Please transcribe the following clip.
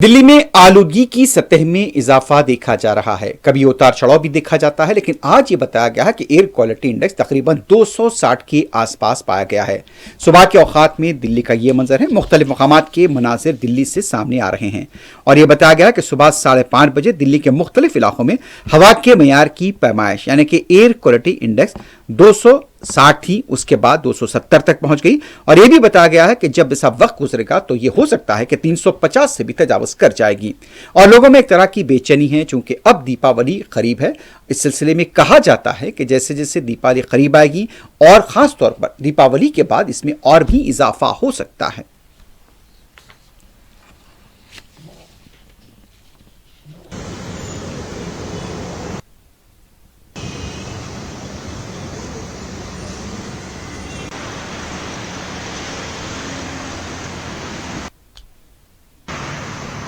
दिल्ली में आलूगी की सतह में इजाफा देखा जा रहा है। कभी उतार चढ़ाव भी देखा जाता है, लेकिन आज ये बताया गया है कि एयर क्वालिटी इंडेक्स तकरीबन 260 के आसपास पाया गया है। सुबह के औकात में दिल्ली का ये मंजर है। मुख्तलिफ मकामात के मनाजिर दिल्ली से सामने आ रहे हैं और ये बताया गया कि सुबह 5:30 बजे दिल्ली के मुख्तलिफ इलाकों में हवा के मयार की पैमाइश यानी कि एयर क्वालिटी इंडेक्स 260 थी, उसके बाद 270 तक पहुंच गई और यह भी बताया गया है कि जब ऐसा वक्त गुजरेगा तो यह हो सकता है कि 350 से भी तजावज कर जाएगी। और लोगों में एक तरह की बेचैनी है, चूंकि अब दीपावली करीब है। इस सिलसिले में कहा जाता है कि जैसे जैसे दीपावली करीब आएगी और खास तौर पर दीपावली के बाद इसमें और भी इजाफा हो सकता है।